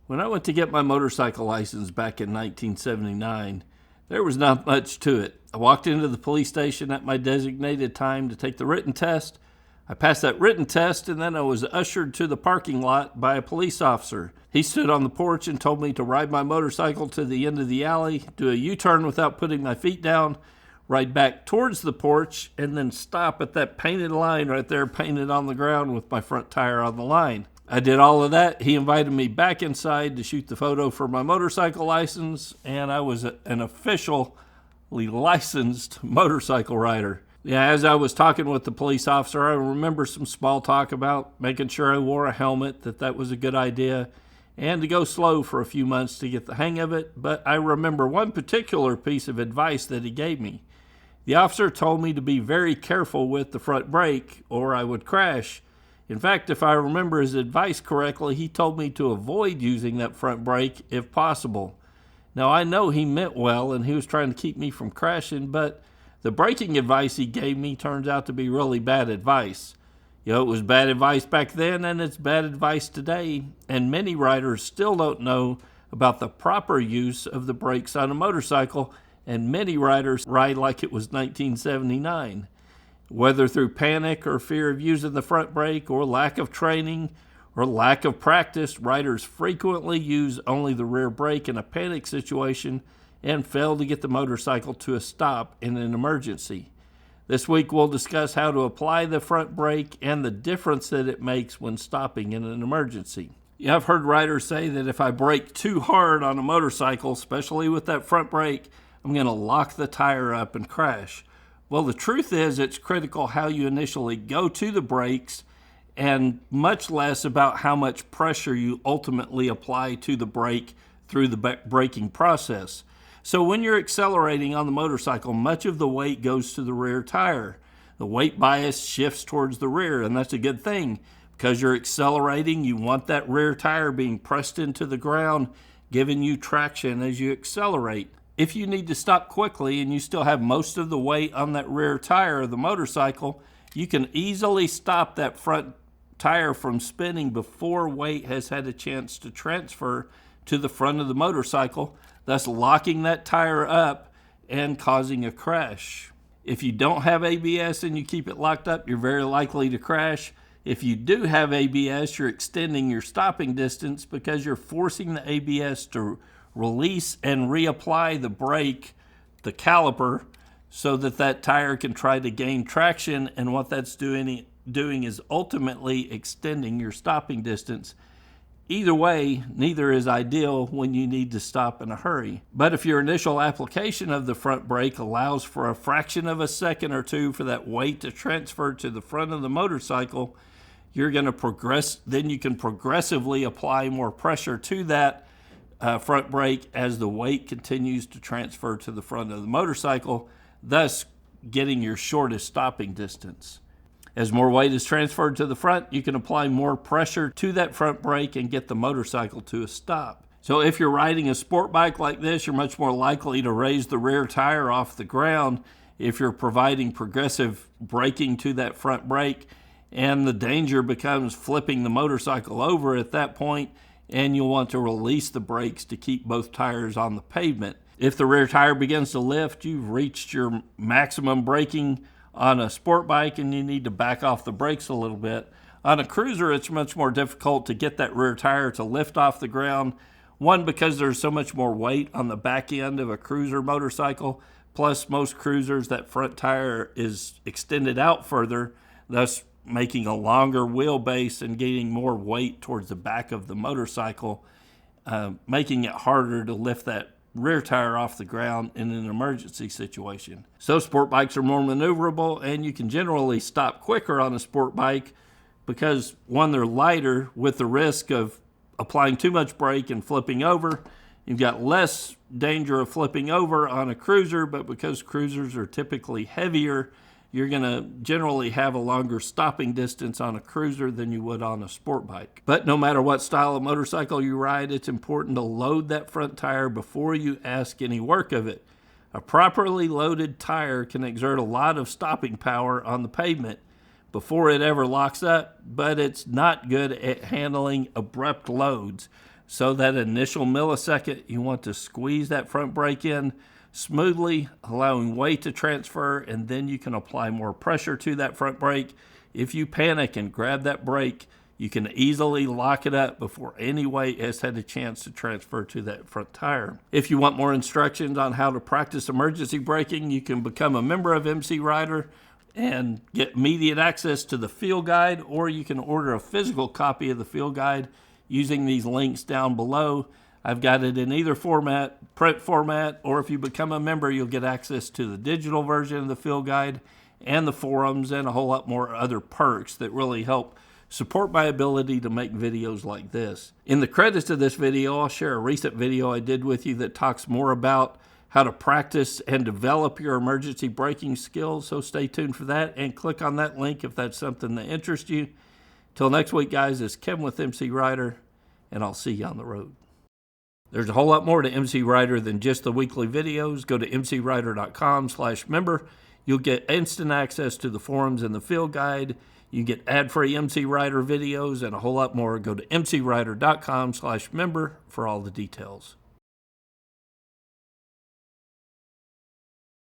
When I went to get my motorcycle license back in 1979, there was not much to it. I walked into the police station at my designated time to take the written test. I passed that written test, and then I was ushered to the parking lot by a police officer. He stood on the porch and told me to ride my motorcycle to the end of the alley, do a U-turn without putting my feet down, ride back towards the porch, and then stop at that painted line right there, painted on the ground with my front tire on the line. I did all of that. He invited me back inside to shoot the photo for my motorcycle license, and I was an officially licensed motorcycle rider. Yeah, as I was talking with the police officer, I remember some small talk about making sure I wore a helmet, that was a good idea, and to go slow for a few months to get the hang of it. But I remember one particular piece of advice that he gave me. The officer told me to be very careful with the front brake or I would crash. In fact, if I remember his advice correctly, he told me to avoid using that front brake if possible. Now, I know he meant well and he was trying to keep me from crashing, but the braking advice he gave me turns out to be really bad advice. You know, it was bad advice back then and it's bad advice today, and many riders still don't know about the proper use of the brakes on a motorcycle, and many riders ride like it was 1979. Whether through panic or fear of using the front brake or lack of training or lack of practice, riders frequently use only the rear brake in a panic situation and fail to get the motorcycle to a stop in an emergency. This week we'll discuss how to apply the front brake and the difference that it makes when stopping in an emergency. Yeah, I've heard riders say that if I brake too hard on a motorcycle, especially with that front brake, I'm going to lock the tire up and crash. Well, the truth is it's critical how you initially go to the brakes and much less about how much pressure you ultimately apply to the brake through the braking process. So when you're accelerating on the motorcycle, much of the weight goes to the rear tire. The weight bias shifts towards the rear, and that's a good thing. Because you're accelerating, you want that rear tire being pressed into the ground, giving you traction as you accelerate. If you need to stop quickly and you still have most of the weight on that rear tire of the motorcycle, you can easily stop that front tire from spinning before weight has had a chance to transfer to the front of the motorcycle, thus locking that tire up and causing a crash. If you don't have ABS and you keep it locked up, you're very likely to crash. If you do have ABS, you're extending your stopping distance because you're forcing the ABS to release and reapply the brake, the caliper, so that tire can try to gain traction, and what that's doing is ultimately extending your stopping distance. Either way, neither is ideal when you need to stop in a hurry. But if your initial application of the front brake allows for a fraction of a second or two for that weight to transfer to the front of the motorcycle, you're going to progress, then you can progressively apply more pressure to that front brake as the weight continues to transfer to the front of the motorcycle, thus getting your shortest stopping distance. As more weight is transferred to the front, you can apply more pressure to that front brake and get the motorcycle to a stop. So if you're riding a sport bike like this, you're much more likely to raise the rear tire off the ground if you're providing progressive braking to that front brake, and the danger becomes flipping the motorcycle over at that point, and you'll want to release the brakes to keep both tires on the pavement. If the rear tire begins to lift, you've reached your maximum braking on a sport bike and you need to back off the brakes a little bit. On a cruiser, it's much more difficult to get that rear tire to lift off the ground. One, because there's so much more weight on the back end of a cruiser motorcycle, plus most cruisers, that front tire is extended out further, thus making a longer wheelbase and getting more weight towards the back of the motorcycle, making it harder to lift that rear tire off the ground in an emergency situation. So sport bikes are more maneuverable, and you can generally stop quicker on a sport bike because, one, they're lighter with the risk of applying too much brake and flipping over. You've got less danger of flipping over on a cruiser, but because cruisers are typically heavier, you're going to generally have a longer stopping distance on a cruiser than you would on a sport bike. But no matter what style of motorcycle you ride, it's important to load that front tire before you ask any work of it. A properly loaded tire can exert a lot of stopping power on the pavement before it ever locks up, but it's not good at handling abrupt loads. So that initial millisecond, you want to squeeze that front brake in smoothly, allowing weight to transfer, and then you can apply more pressure to that front brake. If you panic and grab that brake, you can easily lock it up before any weight has had a chance to transfer to that front tire. If you want more instructions on how to practice emergency braking, you can become a member of MCrider and get immediate access to the field guide, or you can order a physical copy of the field guide using these links down below. I've got it in either format, print format, or if you become a member, you'll get access to the digital version of the field guide and the forums and a whole lot more other perks that really help support my ability to make videos like this. In the credits of this video, I'll share a recent video I did with you that talks more about how to practice and develop your emergency braking skills, so stay tuned for that and click on that link if that's something that interests you. Till next week, guys, it's Kevin with MCrider, and I'll see you on the road. There's a whole lot more to MCrider than just the weekly videos. Go to mcrider.com/member. You'll get instant access to the forums and the field guide. You get ad-free MCrider videos and a whole lot more. Go to mcrider.com/member for all the details.